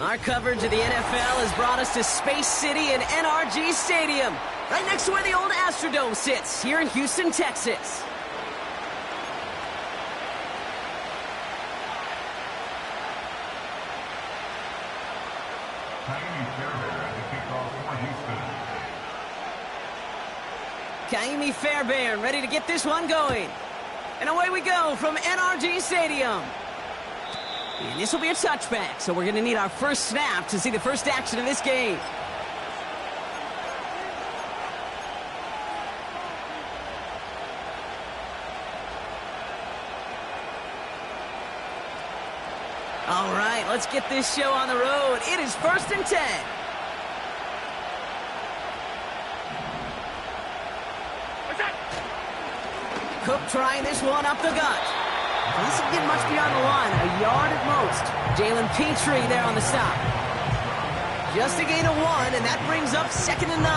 Our coverage of the NFL has brought us to Space City and NRG Stadium, right next to where the old Astrodome sits, here in Houston, Texas. Ka'imi Fairbairn ready to get this one going. And away we go from NRG Stadium. And this will be a touchback, so we're going to need our first snap to see the first action of this game. All right, let's get this show on the road. It is 1st and 10. Cook trying this one up the gut. Doesn't get much beyond the line, a yard at most. Jalen Petrie there on the stop. Just a gain of 1, and that brings up 2nd and 9.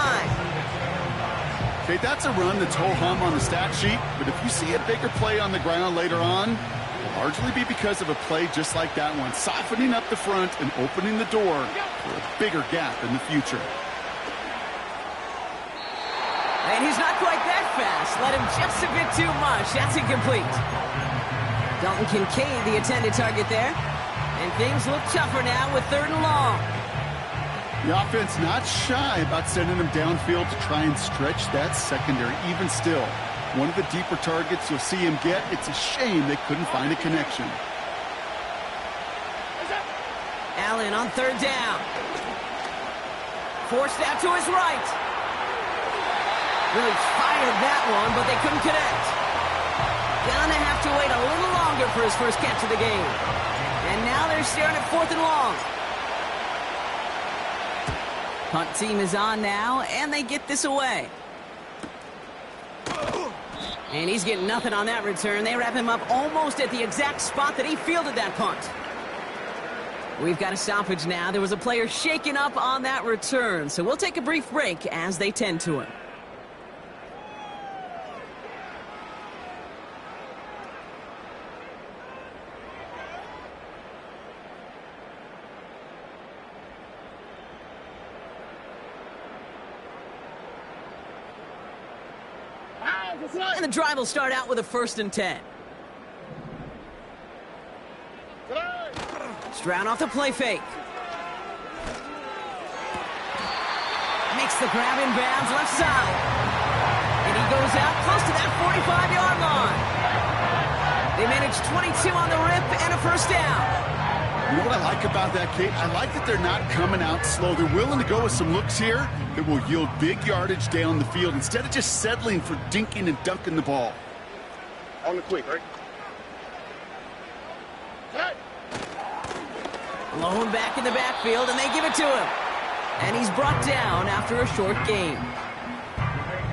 Okay, that's a run that's ho-hum on the stat sheet, but if you see a bigger play on the ground later on, it'll largely be because of a play just like that one, softening up the front and opening the door for a bigger gap in the future. And he's not quite that fast. Let him just a bit too much. That's incomplete. Dalton Kincaid, the intended target there. And things look tougher now with 3rd and long. The offense not shy about sending them downfield to try and stretch that secondary. Even still, one of the deeper targets you'll see him get. It's a shame they couldn't find a connection. Allen on 3rd down. Forced out to his right. Really fired that one, but they couldn't connect. Gonna have to wait a little longer for his first catch of the game. And now they're staring at 4th and long. Punt team is on now, and they get this away. And he's getting nothing on that return. They wrap him up almost at the exact spot that he fielded that punt. We've got a stoppage now. There was a player shaken up on that return, so we'll take a brief break as they tend to him. And the drive will start out with a 1st and 10. Stroud off the play fake. Makes the grab in bounds left side. And he goes out close to that 45-yard line. They managed 22 on the rip and a 1st down. You know what I like about that, Kate? I like that they're not coming out slow. They're willing to go with some looks here that will yield big yardage down the field instead of just settling for dinking and dunking the ball. On the quick, right? Blown back in the backfield, and they give it to him. And he's brought down after a short gain.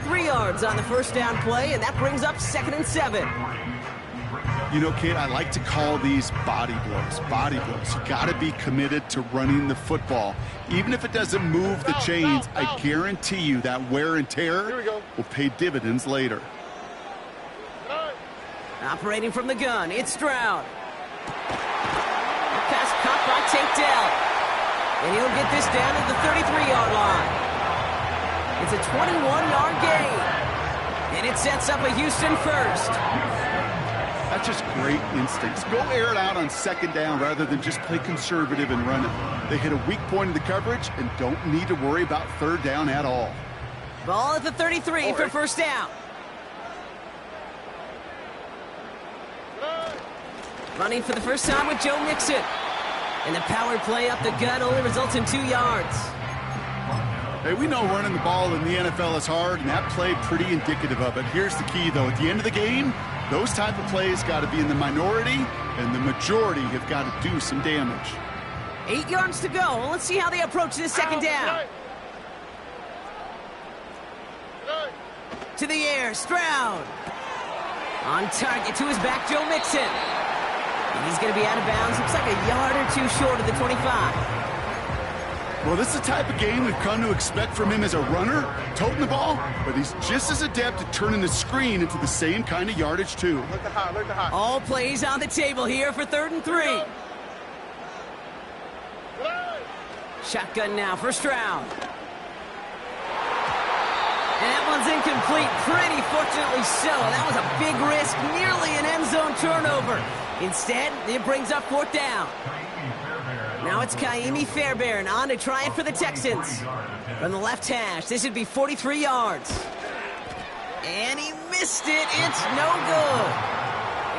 3 yards on the 1st down play, and that brings up 2nd and 7. You know, Kate, I like to call these body blows. Body blows. You got to be committed to running the football. Even if it doesn't move the chains, I guarantee you that wear and tear will pay dividends later. Operating from the gun, it's Stroud. Pass caught by Tate Dell. And he'll get this down at the 33-yard line. It's a 21-yard gain. And it sets up a Houston 1st. That's just great instincts. Go air it out on 2nd down rather than just play conservative and run it. They hit a weak point in the coverage and don't need to worry about 3rd down at all. Ball at the 33 for 1st down. Running for the first time with Joe Mixon. And the power play up the gut only results in 2 yards. Hey, we know running the ball in the NFL is hard, and that play pretty indicative of it. Here's the key, though. At the end of the game, those type of plays got to be in the minority, and the majority have got to do some damage. 8 yards to go. Let's see how they approach this 2nd down. To the air, Stroud. On target to his back, Joe Mixon. And he's going to be out of bounds. Looks like a yard or 2 short of the 25. Well, this is the type of game we've come to expect from him as a runner, toting the ball, but he's just as adept at turning the screen into the same kind of yardage, too. Look at high, look at high. All plays on the table here for 3rd and 3. Shotgun now, first round. And that one's incomplete, pretty fortunately so. That was a big risk, nearly an end zone turnover. Instead, it brings up fourth down. Now it's Kaimi Fairbairn on to try it for the Texans. From the left hash, this would be 43 yards. And he missed it. It's no good.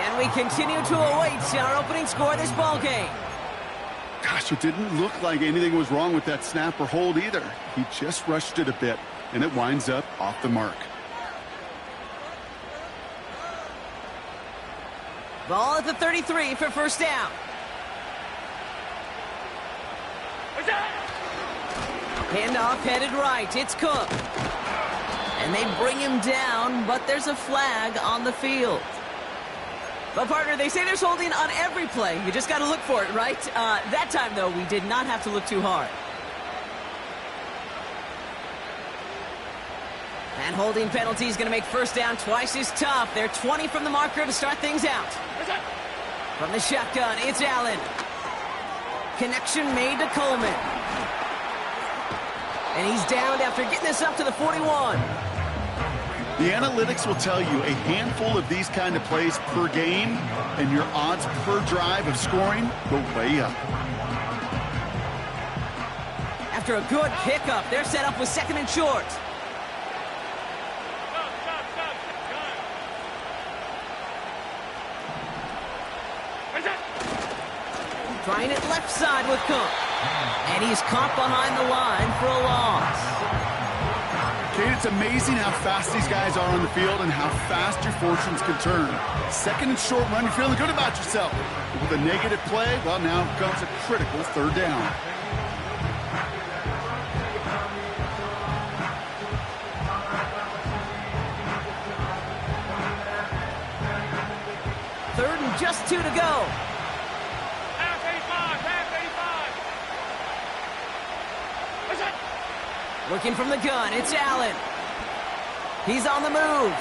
And we continue to await our opening score of this ball game. Gosh, it didn't look like anything was wrong with that snap or hold either. He just rushed it a bit, and it winds up off the mark. Ball at the 33 for first down. Handoff headed right. It's Cook. And they bring him down, but there's a flag on the field. But, partner, they say there's holding on every play. You just got to look for it, right? That time, though, we did not have to look too hard. And holding penalty is going to make first down twice as tough. They're 20 from the marker to start things out. From the shotgun, it's Allen. Connection made to Coleman. And he's downed after getting this up to the 41. The analytics will tell you a handful of these kind of plays per game, and your odds per drive of scoring go way up. After a good pickup, they're set up with second and short. Trying it left side with Cook. And he's caught behind the line for a loss. Kate, it's amazing how fast these guys are on the field and how fast your fortunes can turn. Second and short run, you're feeling good about yourself. But with a negative play, well, now comes a critical third down. Third and just 2 to go. Looking from the gun, it's Allen. He's on the move.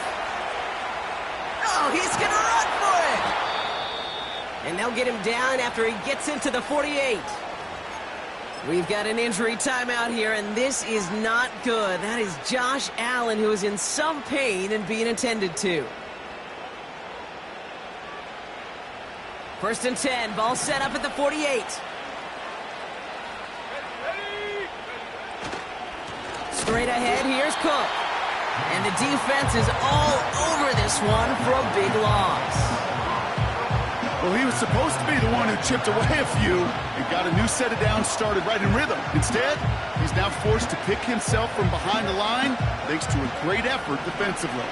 Oh, he's going to run for it. And they'll get him down after he gets into the 48. We've got an injury timeout here, and this is not good. That is Josh Allen, who is in some pain and being attended to. First and 10, ball set up at the 48. Straight ahead, here's Cook. And the defense is all over this one for a big loss. Well, he was supposed to be the one who chipped away a few and got a new set of downs started right in rhythm. Instead, he's now forced to pick himself from behind the line thanks to a great effort defensively.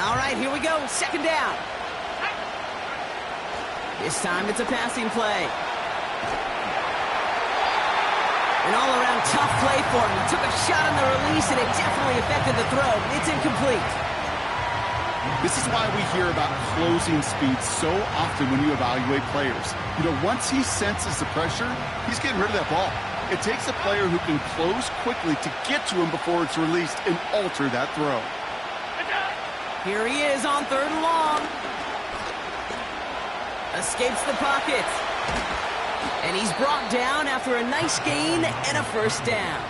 All right, here we go. Second down. This time it's a passing play. An all-around tough play for him. He took a shot on the release, and it definitely affected the throw. It's incomplete. This is why we hear about closing speed so often when you evaluate players. You know, once he senses the pressure, he's getting rid of that ball. It takes a player who can close quickly to get to him before it's released and alter that throw. Here he is on third and long. Escapes the pocket. And he's brought down after a nice gain and a first down.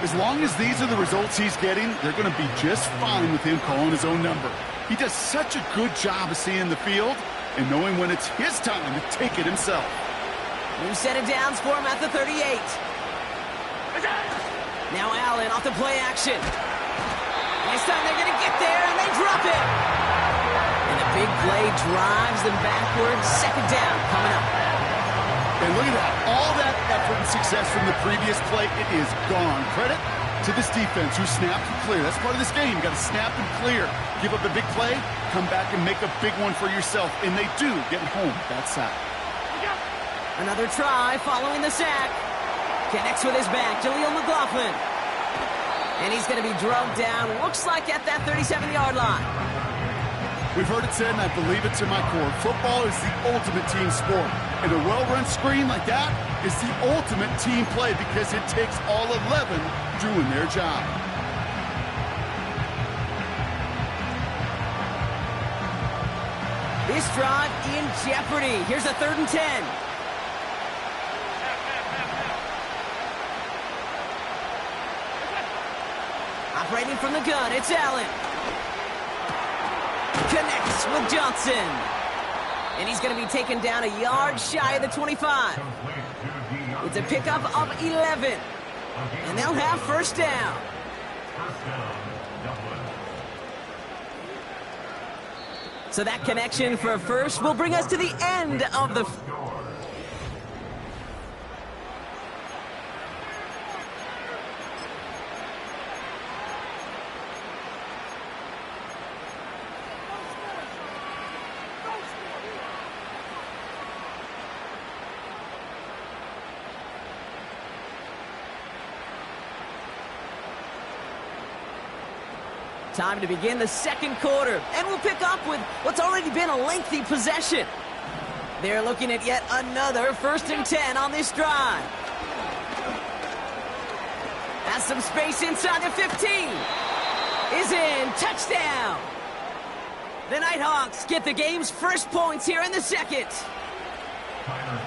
As long as these are the results he's getting, they're going to be just fine with him calling his own number. He does such a good job of seeing the field and knowing when it's his time to take it himself. New set of downs for him at the 38. Now Allen off the play action. This time they're going to get there, and they drop it. And a big play drives them backwards. Second down coming up. And look at that. All that effort and success from the previous play, it is gone. Credit to this defense who snapped and clear. That's part of this game. You got to snap and clear. Give up a big play, come back and make a big one for yourself. And they do get home that sack. Another try following the sack. Connects with his back, Jaleel McLaughlin. And he's going to be drugged down, looks like at that 37-yard line. We've heard it said, and I believe it to my core, football is the ultimate team sport. And a well-run screen like that is the ultimate team play because it takes all 11 doing their job. This drive in jeopardy. Here's a 3rd and 10. from the gun. It's Allen. Connects with Johnson. And he's going to be taken down a yard shy of the 25. It's a pickup of 11. And they'll have first down. So that connection for a first will bring us to the end of the... Time to begin the second quarter, and we'll pick up with what's already been a lengthy possession. They're looking at yet another 1st and 10 on this drive. Has some space inside the 15. Is in. Touchdown. The Nighthawks get the game's first points here in the second.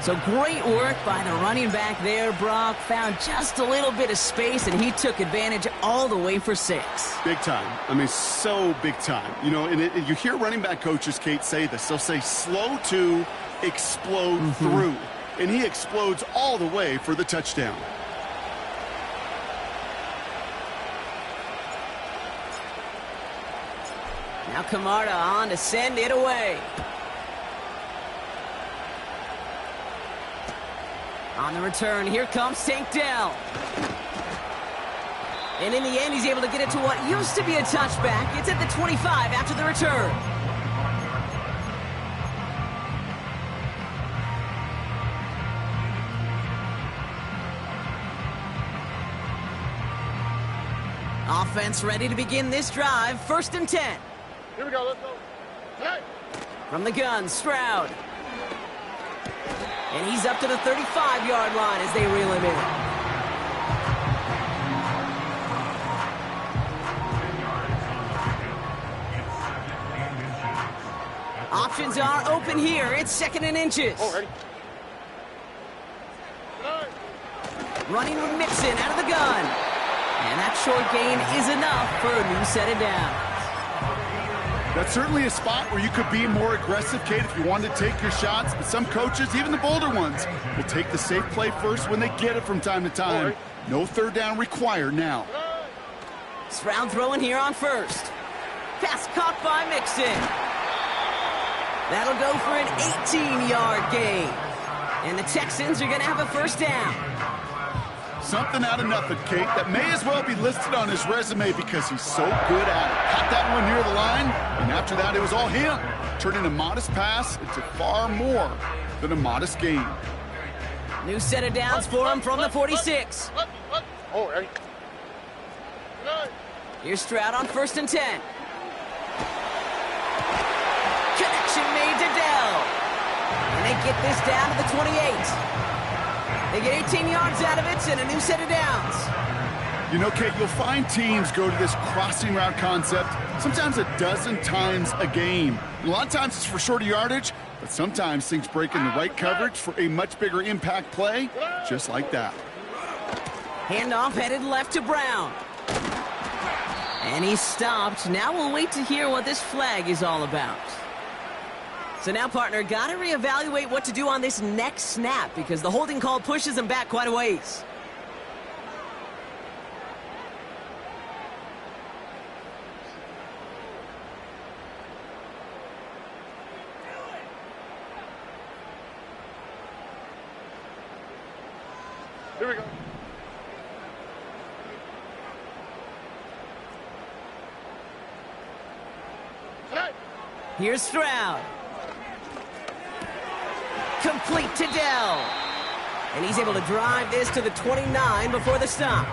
So great work by the running back there, Brock. Found just a little bit of space, and he took advantage all the way for 6. Big time. I mean, so big time. You know, and you hear running back coaches, Kate, say this. They'll say slow to explode through. And he explodes all the way for the touchdown. Now Camarda on to send it away. On the return, here comes Tank Dell. And in the end, he's able to get it to what used to be a touchback. It's at the 25 after the return. Offense ready to begin this drive. 1st and 10. Here we go. Let's go. Hey. From the gun, Stroud. And he's up to the 35-yard line as they reel him in. Options are open here. It's 2nd and inches. Oh, ready. Running with Mixon out of the gun. And that short gain is enough for a new set of downs. That's certainly a spot where you could be more aggressive, Kate, if you wanted to take your shots. But some coaches, even the bolder ones, will take the safe play first when they get it from time to time. No 3rd down required now. Stroud throwing here on 1st. Pass caught by Mixon. That'll go for an 18-yard gain. And the Texans are going to have a 1st down. Something out of nothing, Kate, that may as well be listed on his resume because he's so good at it. Caught that one near the line, and after that, it was all him. Turning a modest pass into far more than a modest gain. New set of downs for him from the 46. Oh, ready. Here's Stroud on 1st and 10. Connection made to Dell. And they get this down to the 28. They get 18 yards out of it and a new set of downs. You know, Kate, you'll find teams go to this crossing route concept sometimes a dozen times a game. A lot of times it's for shorter yardage, but sometimes things break in the right coverage for a much bigger impact play, just like that. Handoff headed left to Brown. And he stopped. Now we'll wait to hear what this flag is all about. So now, partner, got to reevaluate what to do on this next snap because the holding call pushes him back quite a ways. Here we go. Here's Stroud. Complete to Dell. And he's able to drive this to the 29 before the stop.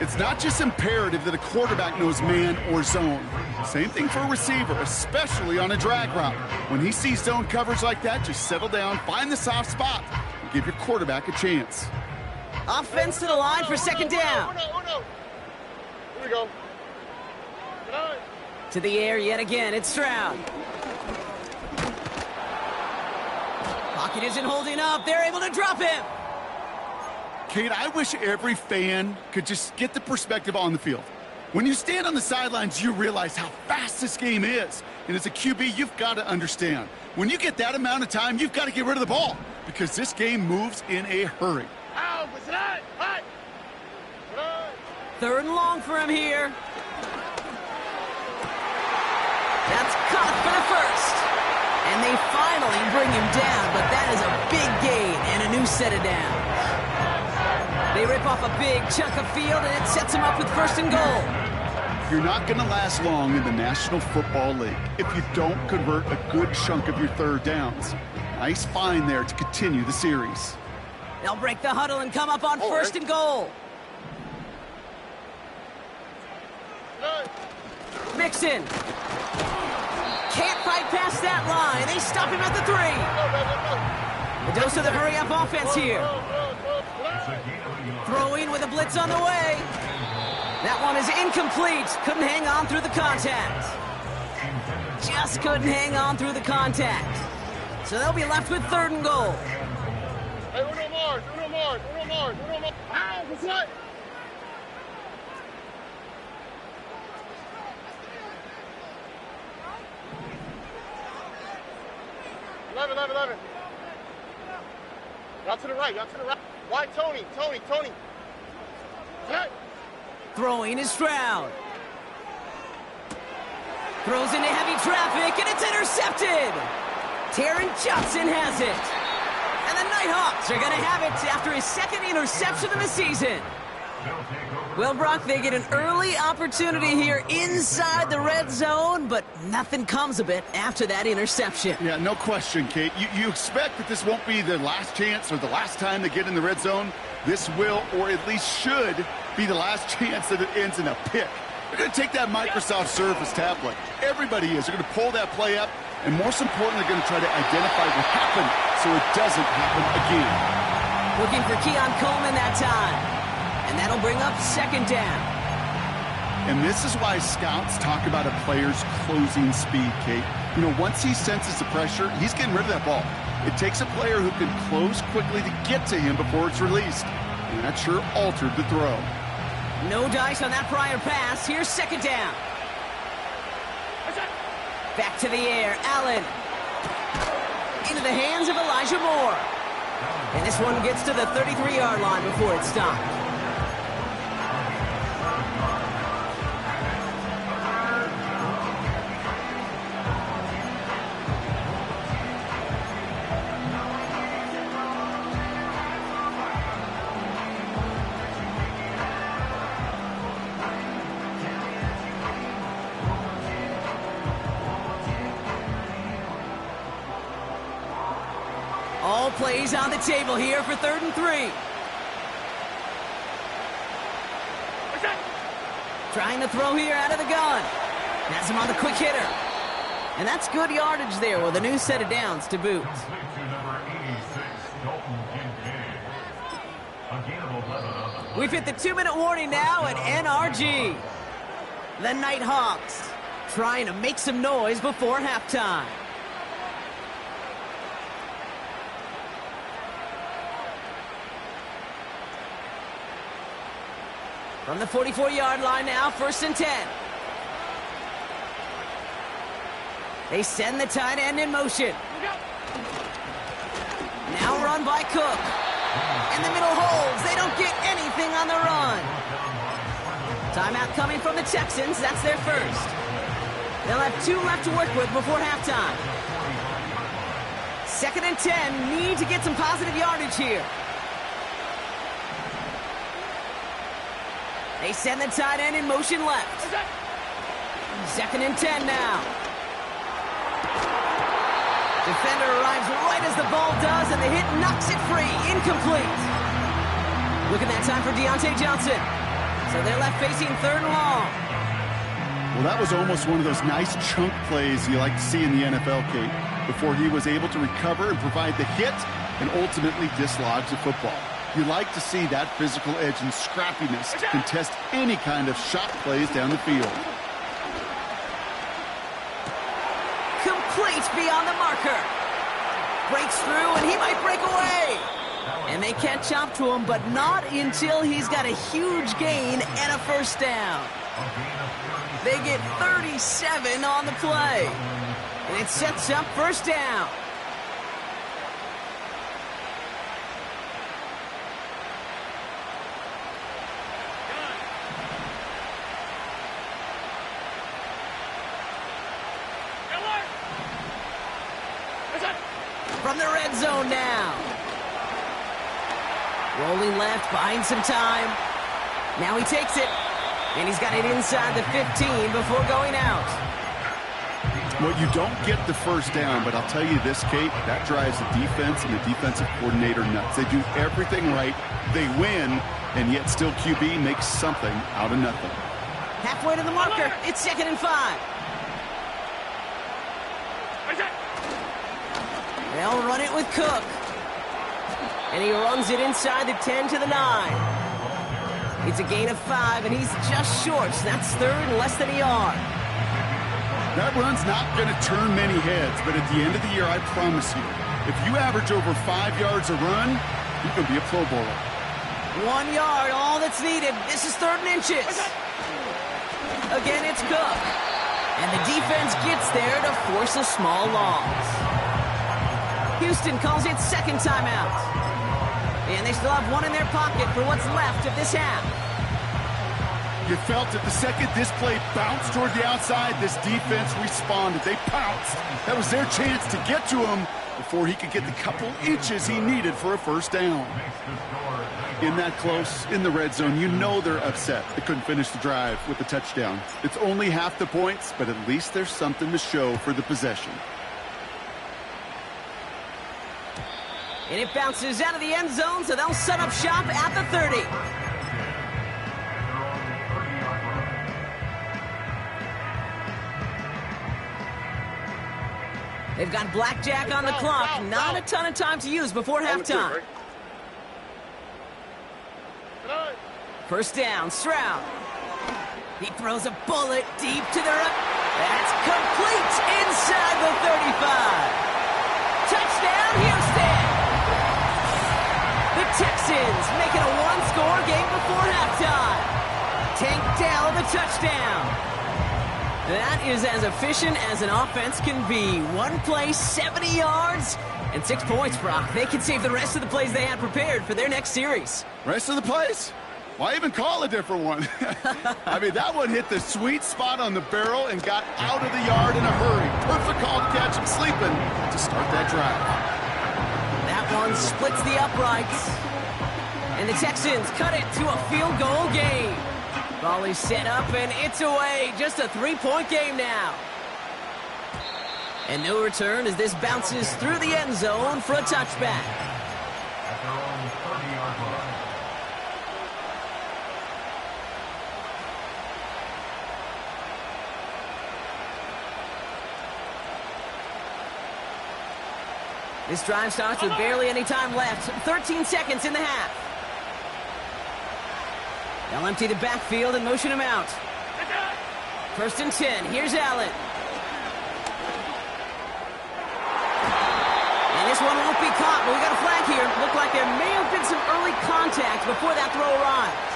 It's not just imperative that a quarterback knows man or zone. Same thing for a receiver, especially on a drag route. When he sees zone coverage like that, just settle down, find the soft spot, and give your quarterback a chance. Offense to the line for 2nd down. Here we go. To the air yet again, it's Stroud. Pocket isn't holding up. They're able to drop him. Kate, I wish every fan could just get the perspective on the field. When you stand on the sidelines, you realize how fast this game is. And as a QB, you've got to understand, when you get that amount of time, you've got to get rid of the ball because this game moves in a hurry. Third and long for him here. That's caught for the first. And they finally bring him down, but that is a big gain and a new set of downs. They rip off a big chunk of field, and it sets him up with first and goal. You're not going to last long in the National Football League if you don't convert a good chunk of your third downs. Nice find there to continue the series. They'll break the huddle and come up on first and goal. Mixon. Can't fight past that line. They stop him at the 3. A dose of the hurry-up offense here. Throwing with a blitz on the way. That one is incomplete. Couldn't hang on through the contact. Just couldn't hang on through the contact. So they'll be left with third and goal. Hey, Uno more. Ow, what's that? 11. Y'all to the right. Why, Tony? Hey. Throwing is Stroud. Throws into heavy traffic, and it's intercepted. Taron Johnson has it. And the Nighthawks are going to have it after his second interception of the season. Well, Brock, they get an early opportunity here inside the red zone, but nothing comes of it after that interception. Yeah, no question, Kate. You expect that this won't be their last chance or the last time they get in the red zone. This will, or at least should, be the last chance that it ends in a pick. They're going to take that Microsoft Surface tablet. Everybody is. They're going to pull that play up, and most important, they're going to try to identify what happened so it doesn't happen again. Looking for Keon Coleman that time. And that'll bring up second down. And this is why scouts talk about a player's closing speed, Kate. You know, once he senses the pressure, he's getting rid of that ball. It takes a player who can close quickly to get to him before it's released. And that sure altered the throw. No dice on that prior pass. Here's second down. Back to the air. Allen. Into the hands of Elijah Moore. And this one gets to the 33-yard line before it's stopped. All plays on the table here for 3rd and 3. Trying to throw here out of the gun. Has him on the quick hitter. And that's good yardage there with a new set of downs to boot. We've hit the 2-minute warning now at NRG. The Nighthawks trying to make some noise before halftime. From the 44-yard line now, 1st and 10. They send the tight end in motion. Now run by Cook. In the middle holds. They don't get anything on the run. Timeout coming from the Texans. That's their first. They'll have 2 left to work with before halftime. 2nd and 10. Need to get some positive yardage here. They send the tight end in motion left. 2nd and 10 now. Defender arrives right as the ball does, and the hit knocks it free. Incomplete. Look at that time for Deontay Johnson. So they're left facing 3rd and long. Well, that was almost one of those nice chunk plays you like to see in the NFL, Kate, before he was able to recover and provide the hit and ultimately dislodge the football. You like to see that physical edge and scrappiness to contest any kind of shot plays down the field. Complete beyond the marker. Breaks through, and he might break away. And they can't chop to him, but not until he's got a huge gain and a 1st down. They get 37 on the play. And it sets up first down. From the red zone now. Rolling left, buying some time. Now he takes it. And he's got it inside the 15 before going out. Well, you don't get the first down, but I'll tell you this, Kate, that drives the defense and the defensive coordinator nuts. They do everything right. They win, and yet still QB makes something out of nothing. Halfway to the marker. It's 2nd and 5. They'll run it with Cook. And he runs it inside the 10 to the 9. It's a gain of 5, and he's just short. So that's 3rd and less than a yard. That run's not going to turn many heads, but at the end of the year, I promise you, if you average over 5 yards a run, you can be a Pro Bowler. 1 yard, all that's needed. This is 3rd and inches. Again, it's Cook. And the defense gets there to force a small loss. Houston calls it 2nd timeout. And they still have 1 in their pocket for what's left of this half. You felt it the second this play bounced toward the outside, this defense responded. They pounced. That was their chance to get to him before he could get the couple inches he needed for a first down. In that close, in the red zone, you know they're upset. They couldn't finish the drive with the touchdown. It's only half the points, but at least there's something to show for the possession. And it bounces out of the end zone, so they'll set up shop at the 30. They've got blackjack on the clock. Not a ton of time to use before halftime. First down, Stroud. He throws a bullet deep to the right. That's complete inside the 35. Touchdown, Houston. The Texans make it a one-score game before halftime. Tank Dell the touchdown. That is as efficient as an offense can be. One play, 70 yards, and 6 points, Brock. They can save the rest of the plays they had prepared for their next series. Rest of the plays? Why even call a different one? I mean, that one hit the sweet spot on the barrel and got out of the yard in a hurry. Perfect call to catch him sleeping to start that drive. That one splits the uprights. And the Texans cut it to a field goal game. Volley set up, and it's away. Just a 3-point game now. And no return as this bounces through the end zone for a touchback. This drive starts with barely any time left. 13 seconds in the half. They'll empty the backfield and motion him out. 1st and 10. Here's Allen. And this one won't be caught, but we got a flag here. Looked like there may have been some early contact before that throw arrived.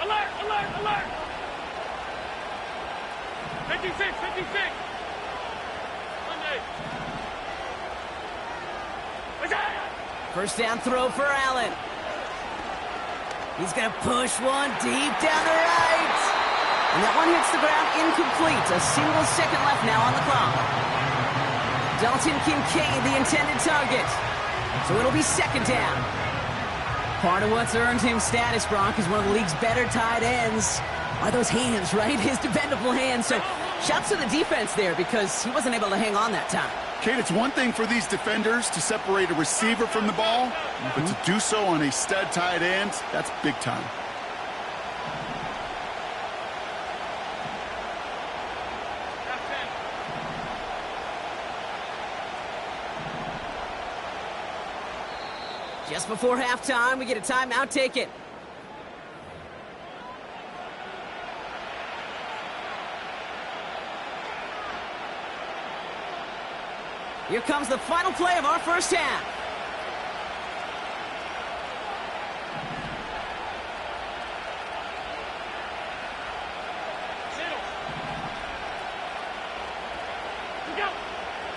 Alert! 56! Monday! First down throw for Allen. He's going to push one deep down the right. And that one hits the ground incomplete. A single second left now on the clock. Dalton Kincaid, the intended target. So it'll be 2nd down. Part of what's earned him status, Brock, is one of the league's better tight ends. Are those hands, right? His dependable hands. So shouts to the defense there because he wasn't able to hang on that time. Kate, it's one thing for these defenders to separate a receiver from the ball, but to do so on a stud tight end, that's big time. Just before halftime, we get a timeout taken. Here comes the final play of our first half.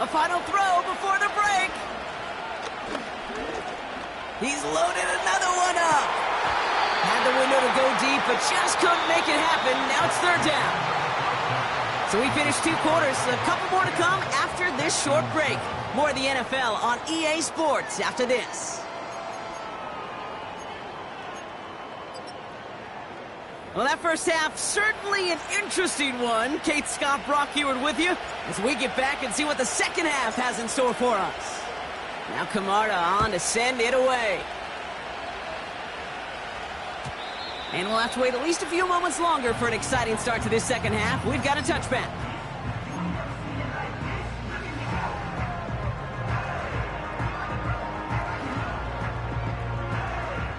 A final throw before the break. He's loaded another one up. Had the window to go deep, but just couldn't make it happen. Now it's third down. So we finished 2 quarters. A couple more to come after this short break. More of the NFL on EA Sports after this. Well, that first half, certainly an interesting one. Kate Scott, Brock Heward with you as we get back and see what the second half has in store for us. Now Camarda on to send it away. And we'll have to wait at least a few moments longer for an exciting start to this second half. We've got a touchback.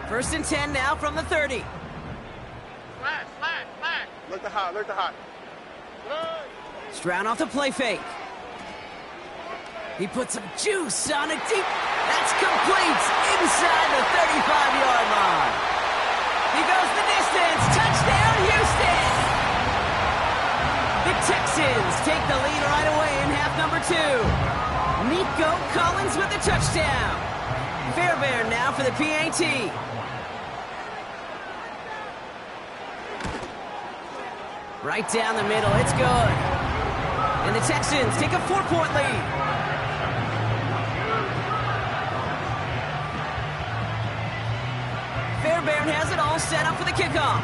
First and 10 now from the 30. Flat. Look to hot. Stroud off the play fake. He puts some juice on it deep. That's complete inside the 35-yard line. He goes the distance. Touchdown, Houston! The Texans take the lead right away in half number 2. Nico Collins with the touchdown. Fairbairn now for the PAT. Right down the middle, it's good. And the Texans take a 4-point lead. Fairbairn has it all set up for the kickoff.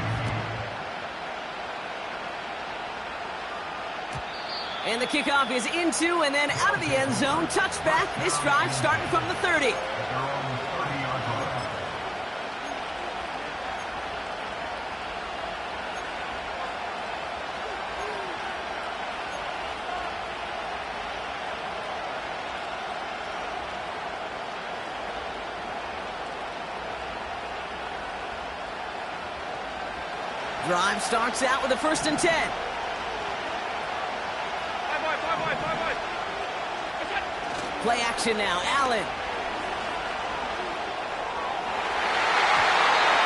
And the kickoff is into and then out of the end zone. Touchback, this drive starting from the 30. Drive starts out with a first and 10. Play action now, Allen.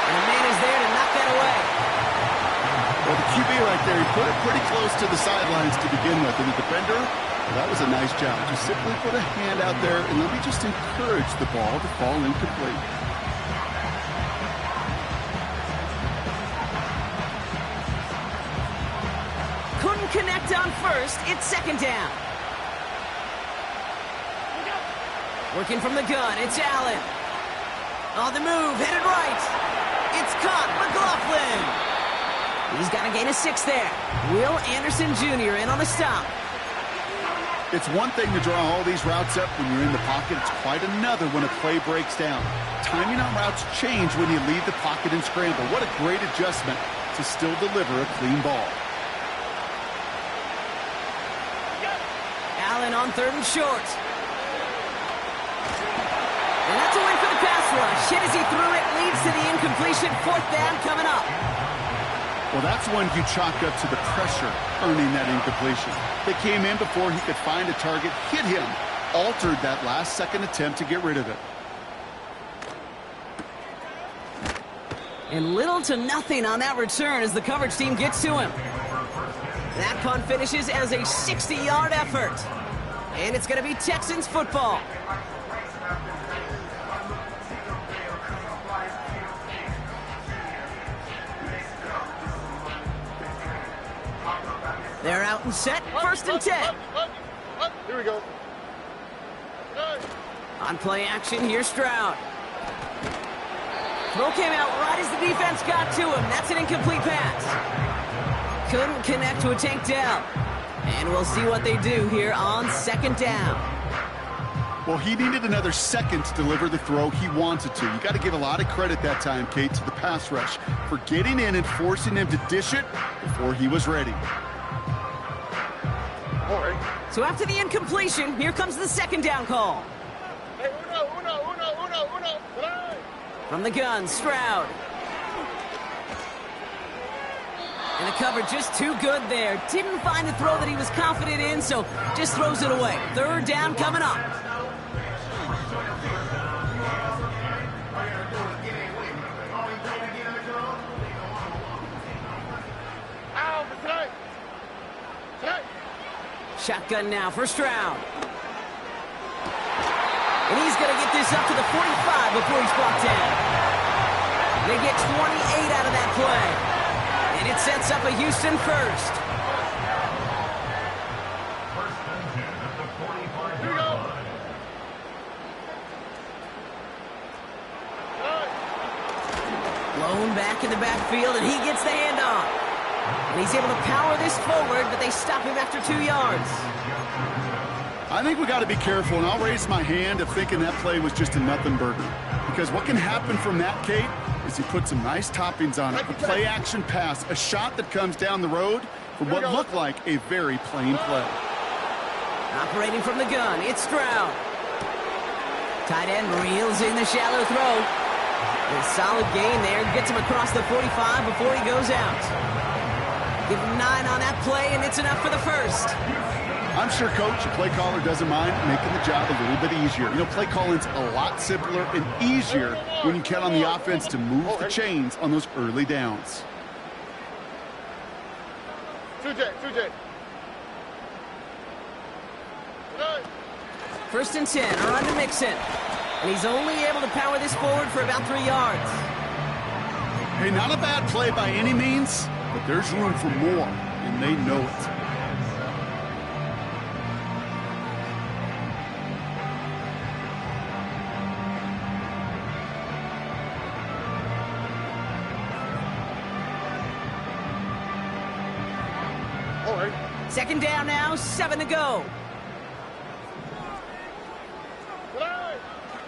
And the man is there to knock that away. Well, the QB right there, he put it pretty close to the sidelines to begin with. And the defender, well, that was a nice job. Just simply put a hand out there and let me just encourage the ball to fall incomplete. Connect on first, it's second down. Working from the gun, it's Allen. On the move, headed right. It's caught, McLaughlin. He's got a gain of 6 there. Will Anderson Jr. in on the stop. It's one thing to draw all these routes up when you're in the pocket. It's quite another when a play breaks down. Timing on routes change when you leave the pocket and scramble. What a great adjustment to still deliver a clean ball. Allen on 3rd and short. And that's a win for the pass rush. Hit as he threw it, leads to the incompletion. 4th down coming up. Well, that's one you chalk up to the pressure earning that incompletion. They came in before he could find a target, hit him, altered that last-second attempt to get rid of it. And little to nothing on that return as the coverage team gets to him. That punt finishes as a 60-yard effort. And it's going to be Texans football. They're out and set, first and 10. Here we go. On play action, here's Stroud. Throw came out right as the defense got to him. That's an incomplete pass. Couldn't connect to a takedown. And we'll see what they do here on second down. Well, he needed another second to deliver the throw he wanted to. You got to give a lot of credit that time, Kate, to the pass rush for getting in and forcing him to dish it before he was ready. All right. So after the incompletion, here comes the second down call. Hey, uno. From the gun, Stroud. And the cover just too good there. Didn't find the throw that he was confident in, so just throws it away. Third down coming up. Shotgun now for Stroud. And he's going to get this up to the 45 before he's brought down. They get 28 out of that play. And it sets up a Houston first. Here we go. Blown back in the backfield, and he gets the handoff. And he's able to power this forward, but they stop him after 2 yards. I think we got to be careful, and I'll raise my hand of thinking that play was just a nothing burger. Because what can happen from that, Kate, is he put some nice toppings on it. A play-action pass, a shot that comes down the road from what looked like a very plain play. Operating from the gun, it's Stroud. Tight end reels in the shallow throw. A solid gain there, gets him across the 45 before he goes out. Give him 9 on that play, and it's enough for the first. I'm sure, Coach, the play caller doesn't mind making the job a little bit easier. You know, play calling's a lot simpler and easier when you count on the offense to move the chains on those early downs. 2J. First and 10, are on to Mixon. And he's only able to power this forward for about 3 yards. Hey, not a bad play by any means, but there's room for more, and they know it. Second down now, 7 to go.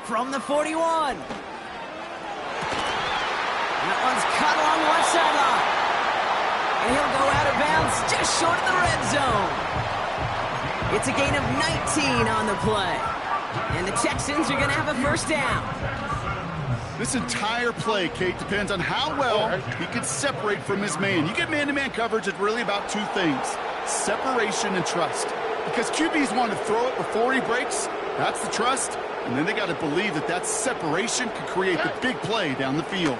From the 41. That one's cut along one sideline. And he'll go out of bounds just short of the red zone. It's a gain of 19 on the play. And the Texans are going to have a first down. This entire play, Kate, depends on how well he can separate from his man. You get man-to-man coverage, it's really about 2 things. Separation and trust. Because QBs want to throw it before he breaks. That's the trust. And then they got to believe that that separation can create the big play down the field.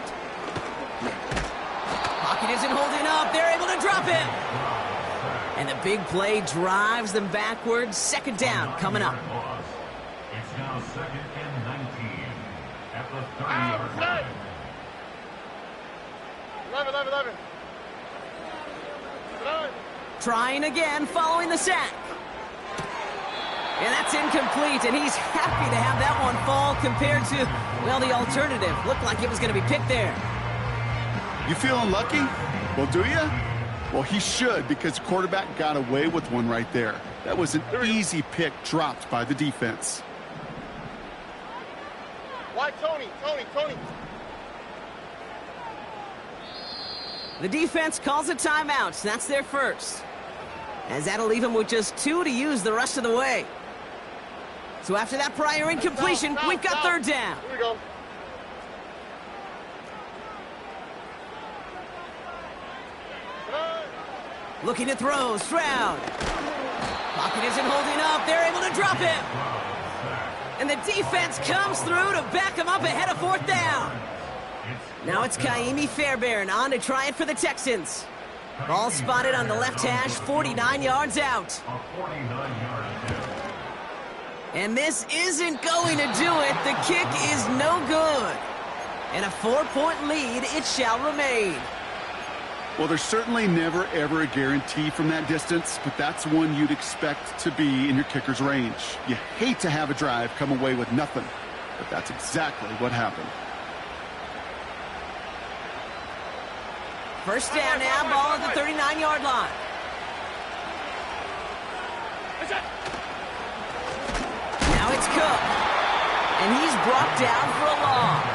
Pocket isn't holding up. They're able to drop him. And the big play drives them backwards. Second down coming up. It's now 2nd and 19 at the 30-yard line. 11. Trying again following the sack. And that's incomplete, and he's happy to have that one fall compared to, well, the alternative. Looked like it was going to be picked there. You feeling lucky? Well, do you? Well, he should, because the quarterback got away with one right there. That was an easy pick dropped by the defense. Why Tony? The defense calls a timeout. That's their first. As that'll leave him with just 2 to use the rest of the way. So after that prior incompletion, we've got third down. Here we go. Looking to throw, Stroud. Pocket isn't holding up. They're able to drop him. And the defense comes through to back him up ahead of fourth down. Now it's Kaimi Fairbairn on to try it for the Texans. Ball spotted on the left hash, 49 yards out. And this isn't going to do it. The kick is no good. And a 4-point lead, it shall remain. Well, there's certainly never, ever a guarantee from that distance, but that's one you'd expect to be in your kicker's range. You hate to have a drive come away with nothing, but that's exactly what happened. First down now, ball at the 39-yard line. Now it's Cook, and he's brought down for a loss.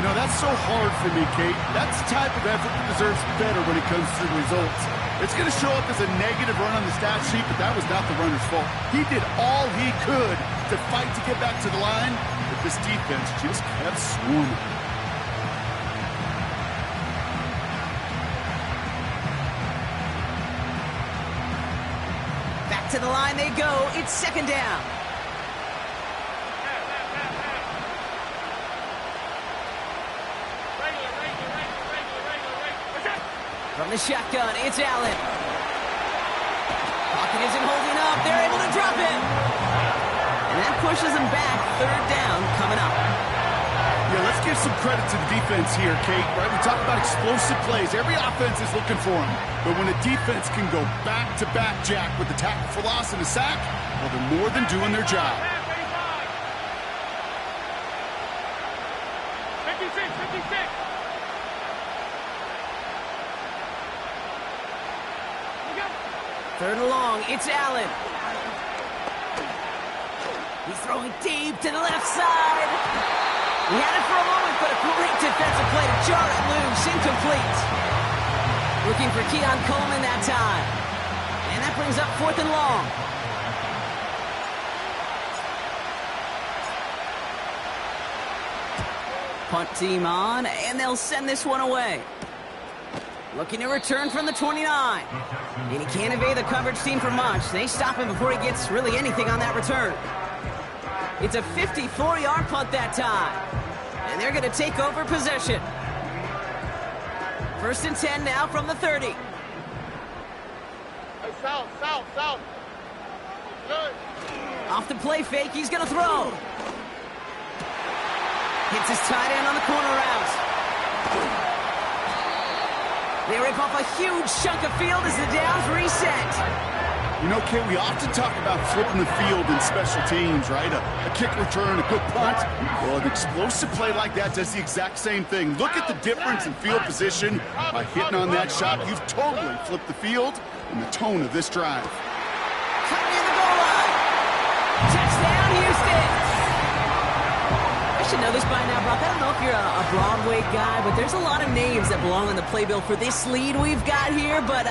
You know, that's so hard for me, Kate. That's the type of effort that deserves better when it comes to the results. It's going to show up as a negative run on the stat sheet, but that was not the runner's fault. He did all he could to fight to get back to the line, but this defense just kept swarming. Back to the line they go. It's second down. From the shotgun, it's Allen. Pocket isn't holding up. They're able to drop it. And that pushes them back. Third down coming up. Yeah, let's give some credit to the defense here, Kate. Right? We talk about explosive plays. Every offense is looking for them. But when a defense can go back-to-back, Jack, with the tackle for loss and a sack, well, they're more than doing their job. 56, 56. Third and long, it's Allen. He's throwing deep to the left side. He had it for a moment, but a great defensive play to jar it loose, incomplete. Looking for Keon Coleman that time. And that brings up fourth and long. Punt team on, and they'll send this one away. Looking to return from the 29. And he can't evade the coverage team for much. They stop him before he gets really anything on that return. It's a 54-yard punt that time. And they're going to take over possession. First and 10 now from the 30. Hey, south. Good. Off the play fake, he's going to throw. Hits his tight end on the corner route. They rip off a huge chunk of field as the downs reset. You know, Kate, we often talk about flipping the field in special teams, right? A kick return, a good punt. Well, an explosive play like that does the exact same thing. Look at the difference in field position. By hitting on that shot, you've totally flipped the field and the tone of this drive. Coming in the goal line. Touchdown, Houston. I should know this by now, Brock. I don't know if you're a Broadway guy, but there's a lot of names that belong on the playbill for this lead we've got here, but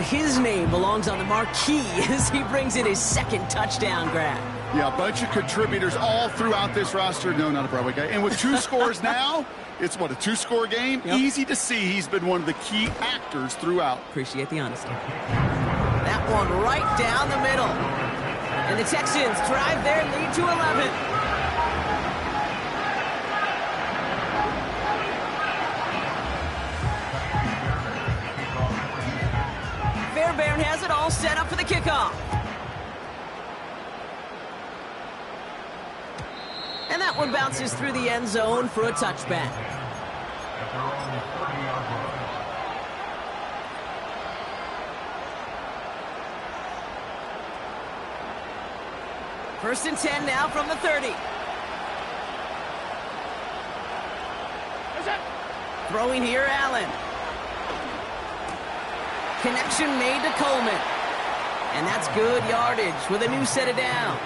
his name belongs on the marquee as he brings in his second touchdown grab. Yeah, a bunch of contributors all throughout this roster. No, not a Broadway guy. And with two scores now, it's what, a two-score game? Yep. Easy to see he's been one of the key actors throughout. Appreciate the honesty. That one right down the middle. And the Texans drive their lead to 11. Fairbairn has it all set up for the kickoff. And that one bounces through the end zone for a touchback. First and 10 now from the 30. Throwing here, Allen. Connection made to Coleman. And that's good yardage with a new set of downs.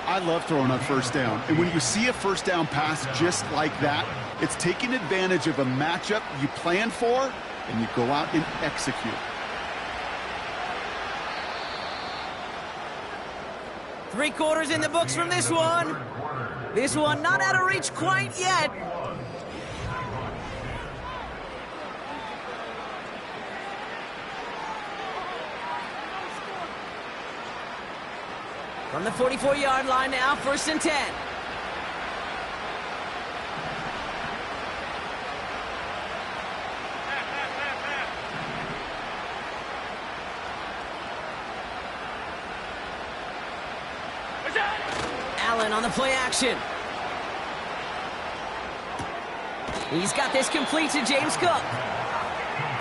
I love throwing on first down. And when you see a first down pass just like that, it's taking advantage of a matchup you plan for, and you go out and execute. Three quarters in the books from this one. This one not out of reach quite yet. From the 44-yard line now, first and 10. Allen on the play action. He's got this complete to James Cook.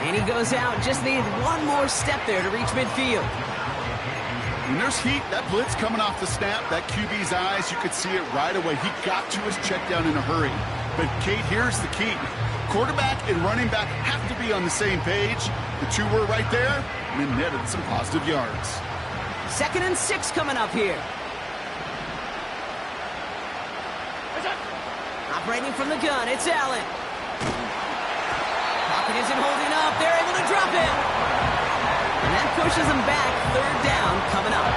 And he goes out, just needed one more step there to reach midfield. When there's heat, that blitz coming off the snap, that QB's eyes, you could see it right away. He got to his check down in a hurry. But, Kate, here's the key. Quarterback and running back have to be on the same page. The two were right there, and then netted some positive yards. 2nd and 6 coming up here. Operating from the gun, it's Allen. Pocket isn't holding up. They're able to drop it. And that pushes them back. Third down coming up.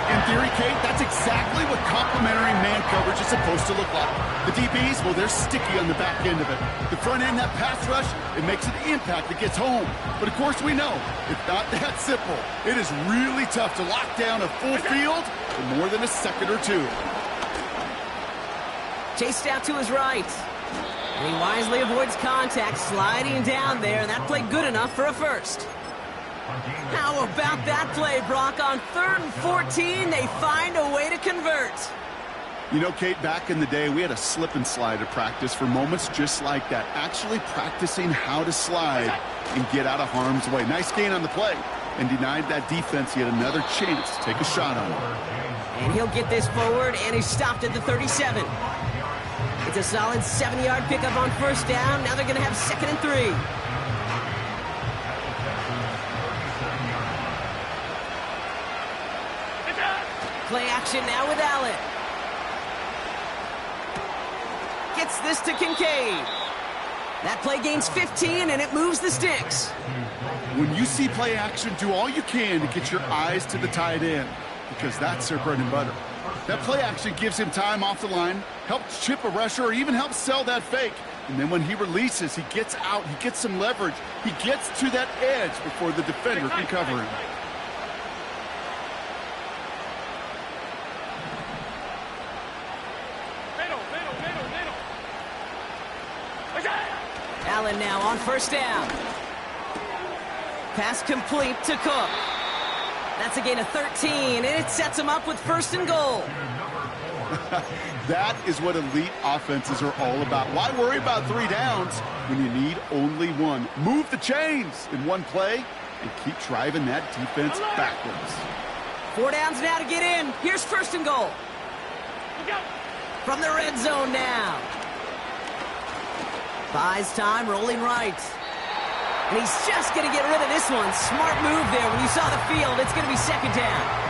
In theory, Kate, that's exactly what complementary man coverage is supposed to look like. The DBs, well, they're sticky on the back end of it. The front end, that pass rush, it makes an impact that gets home. But, of course, we know it's not that simple. It is really tough to lock down a full field for more than a second or two. Chased out to his right. And he wisely avoids contact, sliding down there, and that played good enough for a first. How about that play, Brock? On 3rd and 14, they find a way to convert. You know, Kate, back in the day, we had a slip and slide at practice for moments just like that. Actually practicing how to slide and get out of harm's way. Nice gain on the play, and denied that defense yet another chance to take a shot on him. And he'll get this forward, and he's stopped at the 37. It's a solid 7-yard pickup on first down. Now they're going to have 2nd and 3. Play action now with Allen. Gets this to Kincaid. That play gains 15, and it moves the sticks. When you see play action, do all you can to get your eyes to the tight end, because that's their bread and butter. That play action gives him time off the line, helps chip a rusher, or even helps sell that fake. And then when he releases, he gets out, he gets some leverage. He gets to that edge before the defender can cover him. Allen now on first down. Pass complete to Cook. That's a gain of 13, and it sets him up with 1st and goal. That is what elite offenses are all about. Why worry about 3 downs when you need only 1? Move the chains in one play and keep driving that defense backwards. 4 downs now to get in. Here's 1st and goal. From the red zone now. Buys time, rolling right. And he's just going to get rid of this one. Smart move there. When you saw the field, it's going to be 2nd down.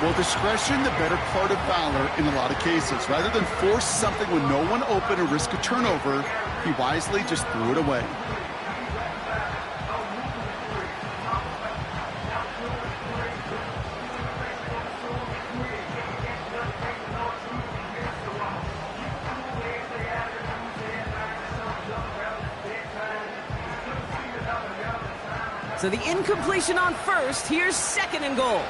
Well, discretion, the better part of valor in a lot of cases. Rather than force something when no one open or risk a turnover, he wisely just threw it away. So the incompletion on first. Here's 2nd and goal.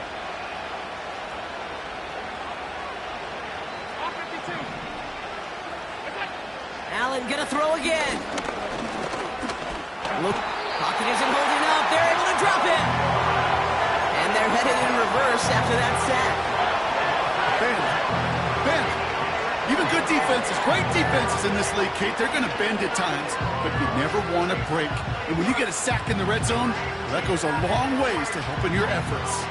Allen gonna throw again. Look, pocket isn't holding up. They're able to drop it. And they're headed in reverse after that sack. Bend. Even good defenses, great defenses in this league, Kate, they're going to bend at times, but you never want to break. And when you get a sack in the red zone, that goes a long ways to helping your efforts.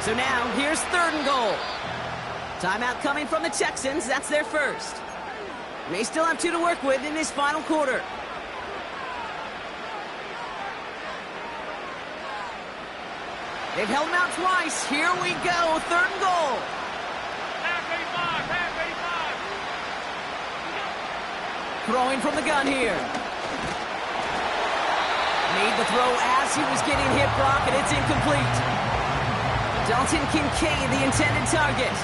So now, here's 3rd and goal. Timeout coming from the Texans. That's their first. They still have 2 to work with in this final quarter. They've held him out twice. Here we go. 3rd and goal. Half 85. Throwing from the gun here. Made the throw as he was getting hit, Brock, and it's incomplete. Dalton Kincaid, the intended target.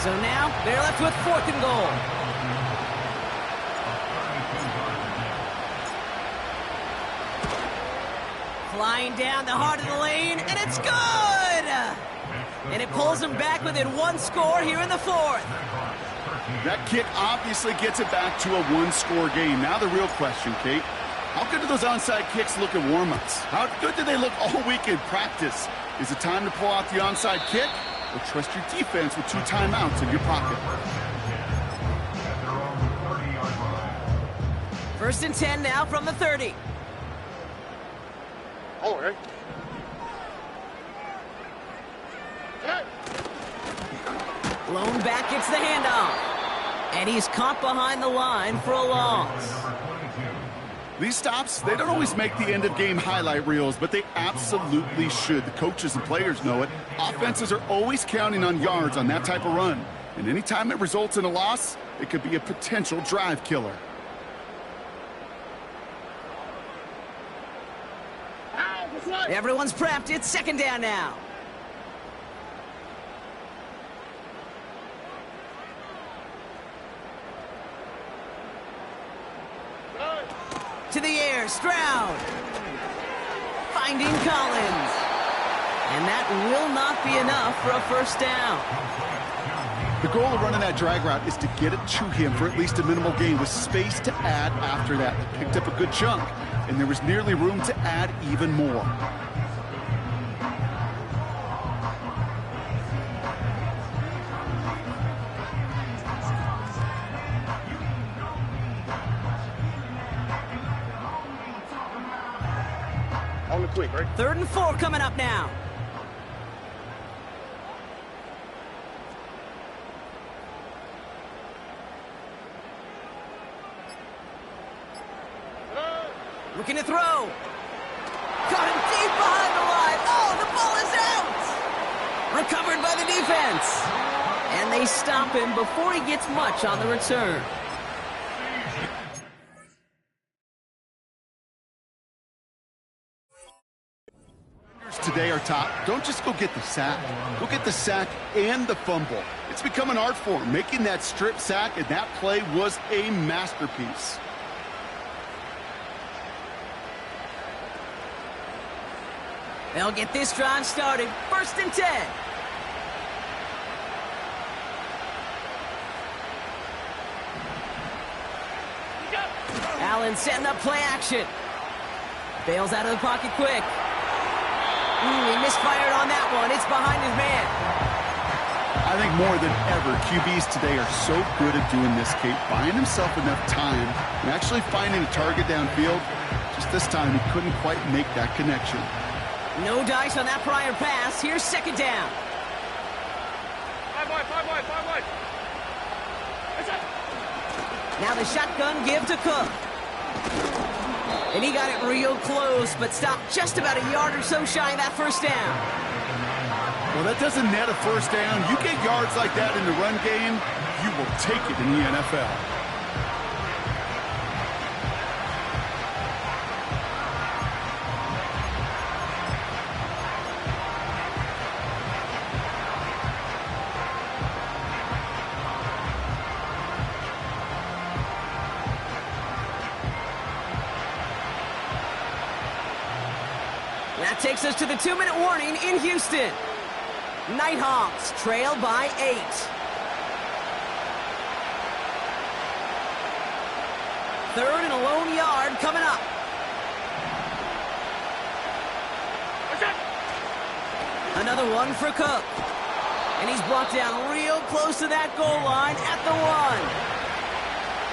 So now they're left with 4th and goal. Flying down the heart of the lane, and it's good! And it pulls them back within 1 score here in the 4th. That kick obviously gets it back to a 1-score game. Now the real question, Kate, how good do those onside kicks look at warm-ups? How good do they look all week in practice? Is it time to pull out the onside kick, or trust your defense with 2 timeouts in your pocket? 1st and 10 now from the 30. Oh, right. Blown back, gets the handoff. And he's caught behind the line for a loss. These stops, they don't always make the end-of-game highlight reels, but they absolutely should. The coaches and players know it. Offenses are always counting on yards on that type of run. And anytime it results in a loss, it could be a potential drive killer. Everyone's prepped. It's second down now. To the air, Stroud. Finding Collins. And that will not be enough for a first down. The goal of running that drag route is to get it to him for at least a minimal gain with space to add after that. They picked up a good chunk, and there was nearly room to add even more. On the quick, right? 3rd and 4 coming up now. Looking to throw. Got him deep behind the line. Oh, the ball is out. Recovered by the defense. And they stop him before he gets much on the return. Today are top. Don't just go get the sack. Go get the sack and the fumble. It's become an art form. Making that strip sack, and that play was a masterpiece. They'll get this drive started. 1st and 10. Allen setting up play action. Bails out of the pocket quick. He misfired on that one. It's behind his man. I think more than ever, QBs today are so good at doing this, Kate, buying himself enough time and actually finding a target downfield. Just this time, he couldn't quite make that connection. No dice on that prior pass. Here's second down. 5 wide, 5 wide, 5 wide. Now the shotgun give to Cook. And he got it real close, but stopped just about a yard or so shy of that first down. Well, that doesn't net a first down. You get yards like that in the run game, you will take it in the NFL. That takes us to the 2-minute warning in Houston. Nighthawks trail by 8. Third and a lone yard coming up. Another one for Cook. And he's brought down real close to that goal line at the 1.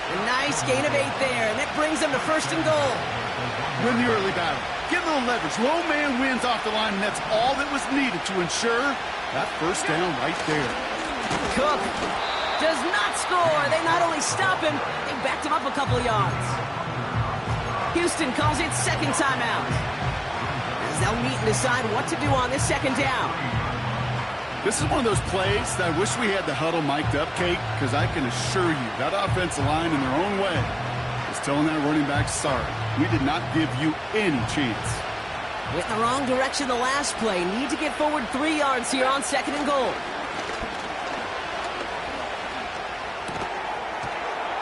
A nice gain of 8 there, and that brings them to 1st and goal. Win the early battle. Get a little leverage. Low man wins off the line, and that's all that was needed to ensure that first down right there. Cook does not score. They not only stop him, they backed him up a couple yards. Houston calls it second timeout, as they'll meet and decide what to do on this second down. This is one of those plays that I wish we had the huddle mic'd up, Kate, because I can assure you that offensive line in their own way is telling that running back, sorry, we did not give you any chance. Went in the wrong direction the last play. Need to get forward 3 yards here on 2nd and goal.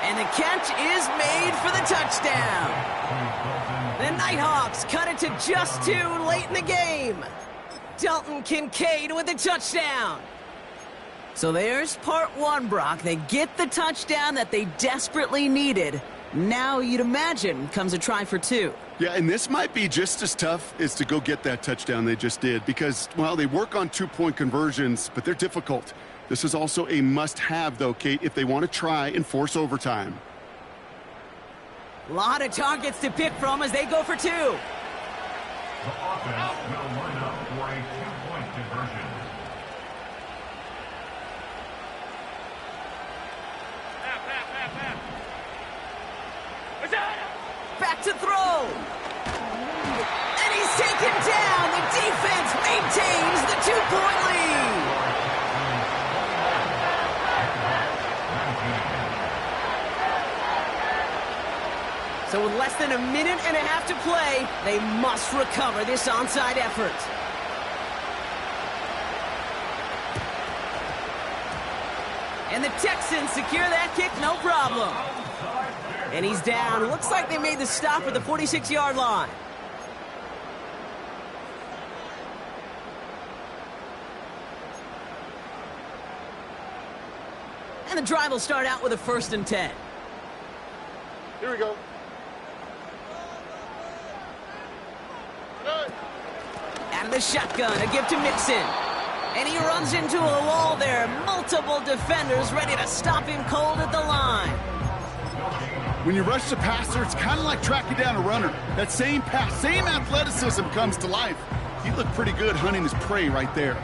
And the catch is made for the touchdown. The Nighthawks cut it to just 2 late in the game. Dalton Kincaid with the touchdown. So there's part 1, Brock. They get the touchdown that they desperately needed. Now you'd imagine comes a try for 2. Yeah, and this might be just as tough as to go get that touchdown they just did because, well, they work on 2-point conversions, but they're difficult. This is also a must-have, though, Kate, if they want to try and force overtime. A lot of targets to pick from as they go for 2. The offense will line up for a 2-point conversion. Back to throw. And he's taken down. The defense maintains the 2-point lead. So So with less than a minute and a half to play, they must recover this onside effort. And the Texans secure that kick, no problem. And he's down. Looks like they made the stop at the 46-yard line. And the drive will start out with a 1st and 10. Here we go. Out of the shotgun, a give to Mixon. And he runs into a wall there. Multiple defenders ready to stop him cold at the line. When you rush the passer, it's kind of like tracking down a runner. That same pass, same athleticism comes to life. He looked pretty good hunting his prey right there.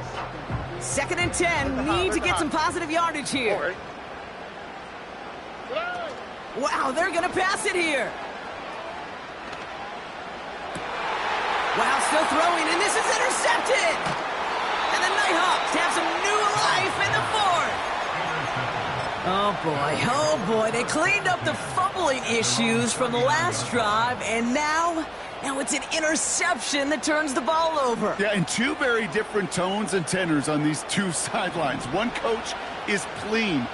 2nd and 10. Need to get some positive yardage here. Wow, they're going to pass it here. Wow, still throwing, and this is intercepted. And the Nighthawks have some new life in the 4th. Oh boy, they cleaned up the fumbling issues from the last drive, and now it's an interception that turns the ball over. Yeah, and two very different tones and tenors on these two sidelines. One coach is pleading,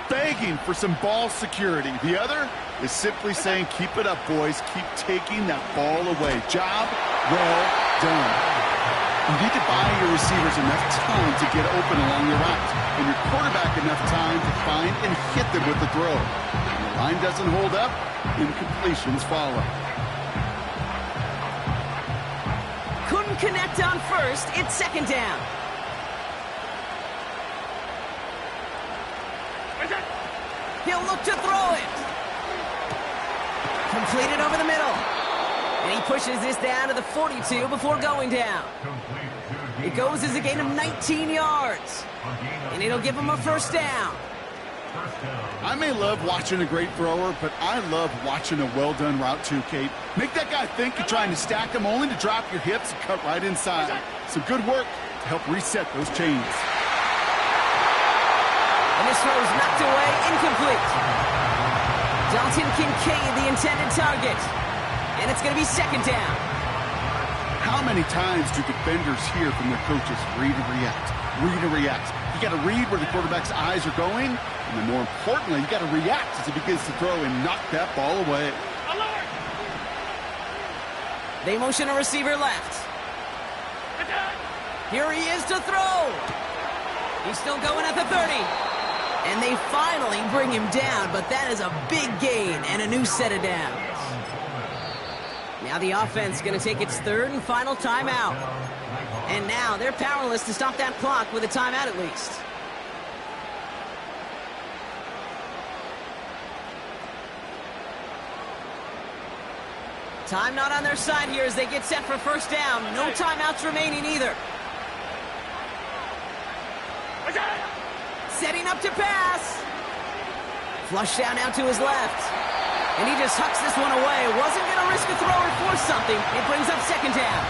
begging for some ball security. The other is simply saying, keep it up, boys. Keep taking that ball away. Job well done. You need to buy your receivers enough time to get open along your route, and your quarterback enough time to find and hit them with the throw. When the line doesn't hold up, incompletions follow. Couldn't connect on 1st. It's 2nd down. He'll look to throw it. Completed over the middle. And he pushes this down to the 42 before going down. It goes as a gain of 19 yards. And it'll give him a 1st down. I may love watching a great thrower, but I love watching a well-done route too, Kate. Make that guy think you're trying to stack him only to drop your hips and cut right inside. Some good work to help reset those chains. And this throw is knocked away, incomplete. Dalton Kincaid, the intended target. And it's going to be 2nd down. How many times do defenders hear from their coaches, read and react, read and react? You got to read where the quarterback's eyes are going, and then more importantly, you got to react as he begins to throw and knock that ball away. They motion a receiver left. Here he is to throw. He's still going at the 30. And they finally bring him down, but that is a big gain and a new set of downs. Now the offense going to take its 3rd and final timeout. And now they're powerless to stop that clock with a timeout at least. Time not on their side here as they get set for 1st down. No timeouts remaining either. Setting up to pass. Flush down out to his left. And he just hucks this one away. Wasn't going to risk a throw or force something. It brings up 2nd down.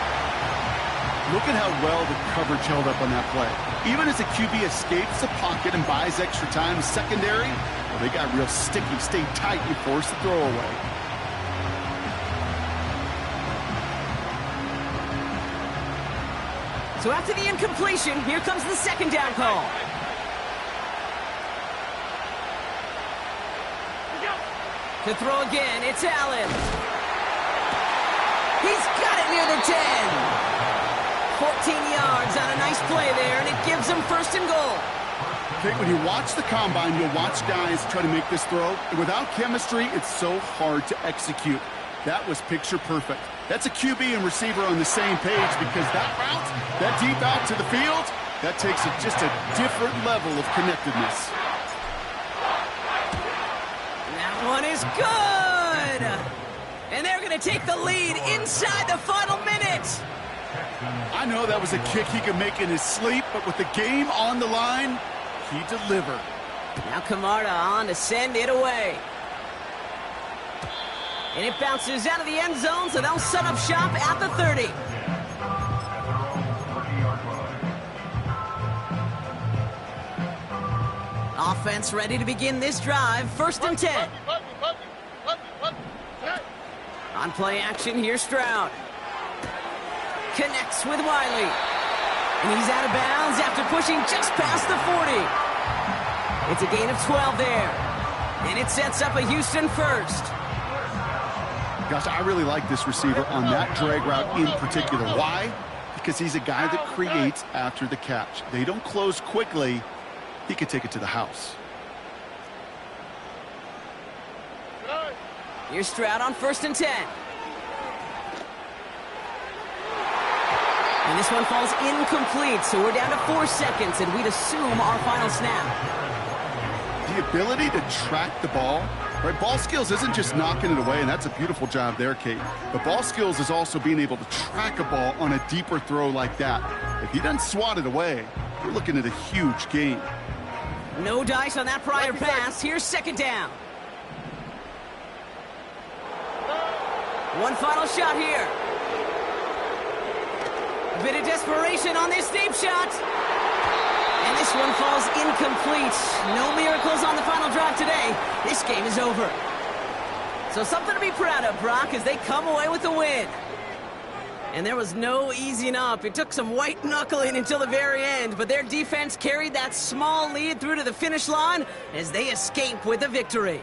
Look at how well the coverage held up on that play. Even as the QB escapes the pocket and buys extra time in secondary, well, they got real sticky, stayed tight, and forced the throw away. So after the incompletion, here comes the 2nd down call. To throw again, it's Allen. He's got it near the 10. 14 yards on a nice play there, and it gives him 1st and goal. Okay, when you watch the combine, you'll watch guys try to make this throw. And without chemistry, it's so hard to execute. That was picture perfect. That's a QB and receiver on the same page because that route, that deep out to the field, that takes just a different level of connectedness. That one is good. And they're going to take the lead inside the final minute. I know that was a kick he could make in his sleep, but with the game on the line, he delivered. Now Camarda on to send it away. And it bounces out of the end zone, so they'll set up shop at the 30. Offense ready to begin this drive. 1st and 10. On play action, here's Stroud. Connects with Wiley. And he's out of bounds after pushing just past the 40. It's a gain of 12 there. And it sets up a Houston first. Gosh, I really like this receiver on that drag route in particular. Why? Because he's a guy that creates after the catch. They don't close quickly. He could take it to the house. Here's Stroud on 1st and 10. And this one falls incomplete, so we're down to 4 seconds, and we'd assume our final snap. The ability to track the ball, right? Ball skills isn't just knocking it away, and that's a beautiful job there, Kate. But ball skills is also being able to track a ball on a deeper throw like that. If he doesn't swat it away, you're looking at a huge gain. No dice on that prior pass. Here's 2nd down. One final shot here. A bit of desperation on this deep shot. And this one falls incomplete. No miracles on the final drive today. This game is over. So something to be proud of, Brock, as they come away with the win. And there was no easing up. It took some white knuckling until the very end, but their defense carried that small lead through to the finish line as they escape with the victory.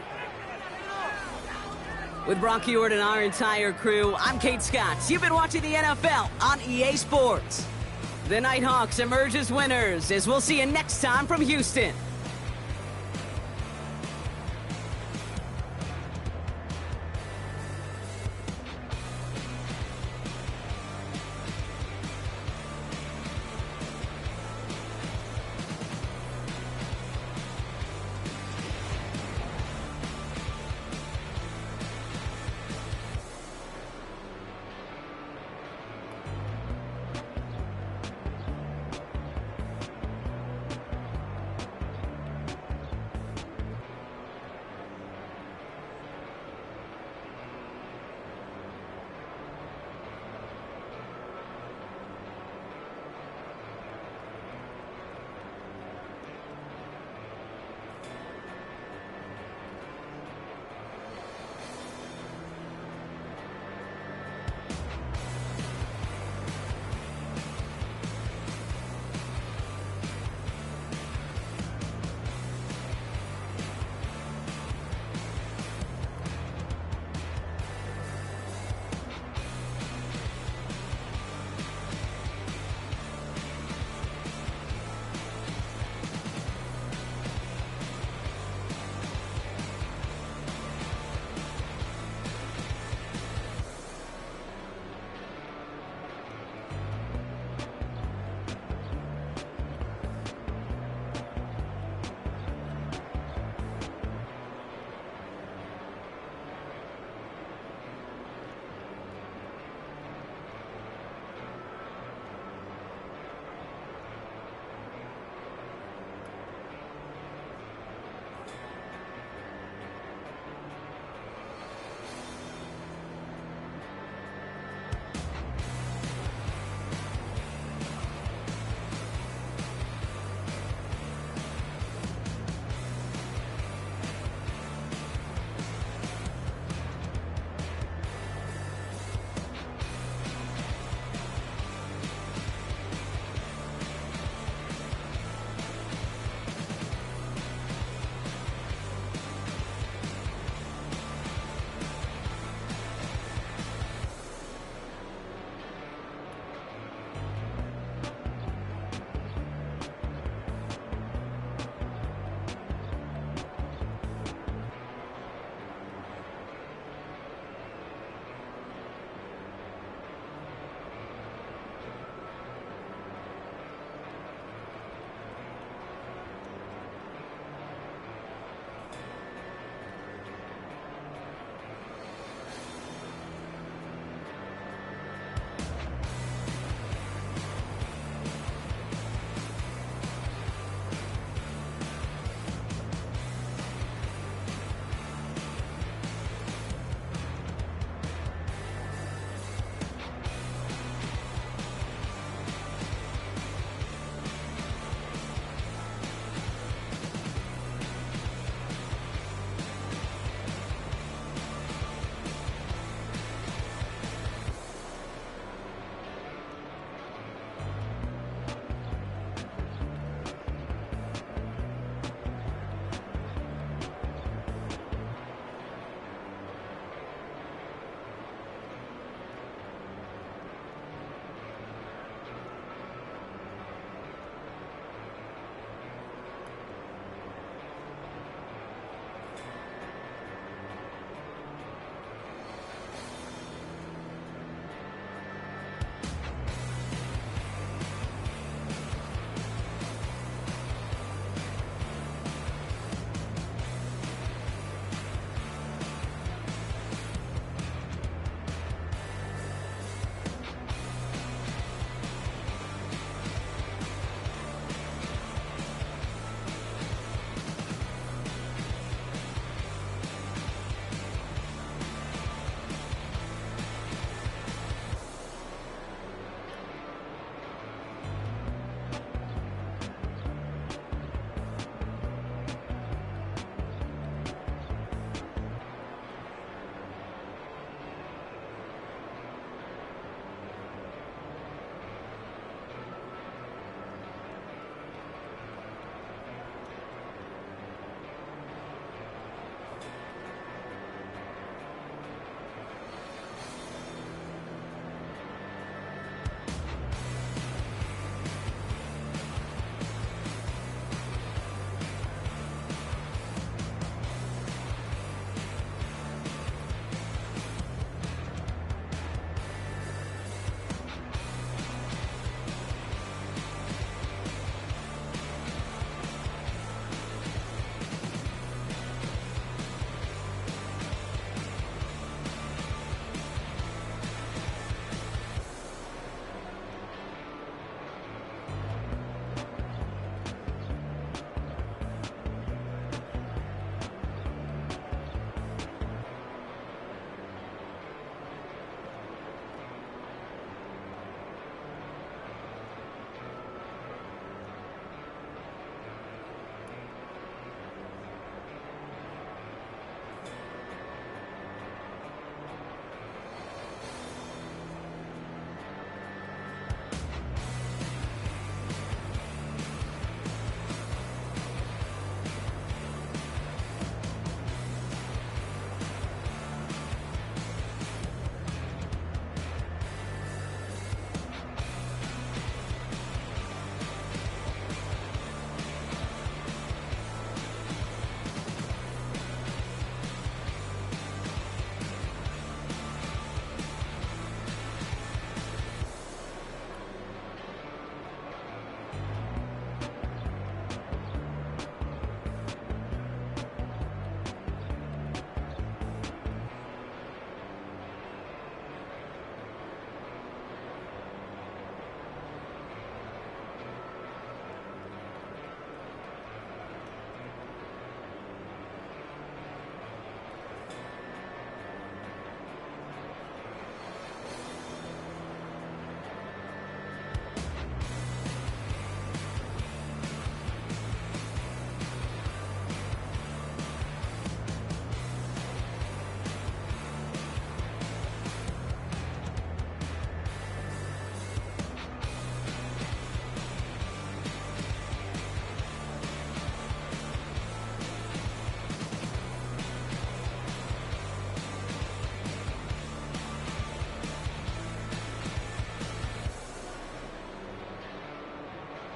With Brock Huard and our entire crew, I'm Kate Scott. You've been watching the NFL on EA Sports. The Nighthawks emerge as winners, as we'll see you next time from Houston.